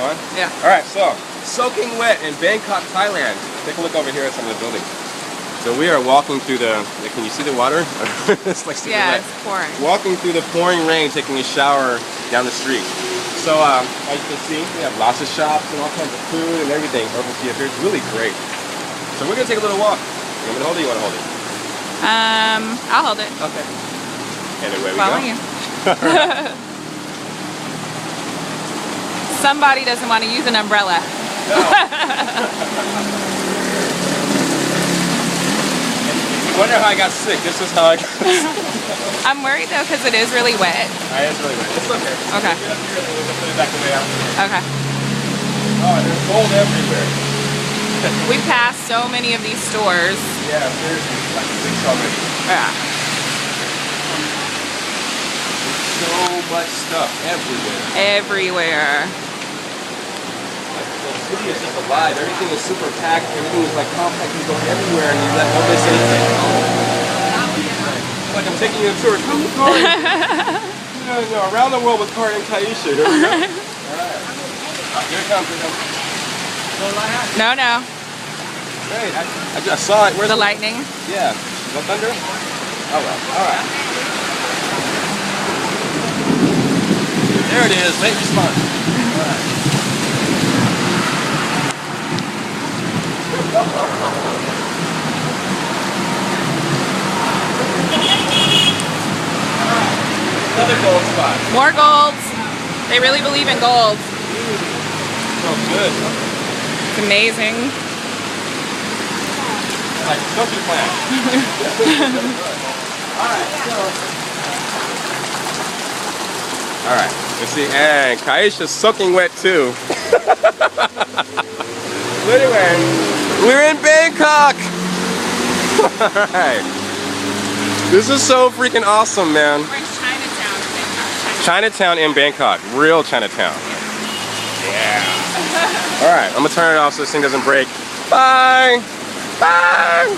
on? Yeah. Alright, so, soaking wet in Bangkok, Thailand. Take a look over here at some of the buildings. So we are walking through the, can you see the water? It's like super wet. It's pouring. Walking through the pouring rain, taking a shower down the street. So, as you can see, we have lots of shops and all kinds of food and everything. Urban theater. It's really great. So we're going to take a little walk. You want me to hold it? You want to hold it? I'll hold it. Okay. And away we Follow go. you. Somebody doesn't want to use an umbrella. No. I wonder how I got sick. This is how I got sick. I'm worried though because it is really wet. It's really wet. It's okay. Okay. Get up here and we'll put it back the way out. Okay. Oh, there's gold everywhere. We passed so many of these stores. Yeah, seriously. Like 6 already. Yeah. So much stuff everywhere. Everywhere. The city is just alive. Everything is super packed. Everything is like compact. You go everywhere and you let nobody say anything. It's like I'm taking you on a tour. Come with Kari. Around the world with Kari and Kaisha. Here we go. Alright. Here it comes. No. Great. I just saw it. Where's The lightning. Yeah. No thunder? Oh well. Alright. There it is. Late response. Alright. Another gold spot. More golds. They really believe in gold. So good. It's amazing. Like smoky plant. Alright, let's see. And Kaisha's soaking wet too. But anyway, we're in Bangkok! Alright. This is so freaking awesome, man. We're in Chinatown. Chinatown in Bangkok. Real Chinatown. Yeah. Alright, I'm gonna turn it off so this thing doesn't break. Bye! Bye!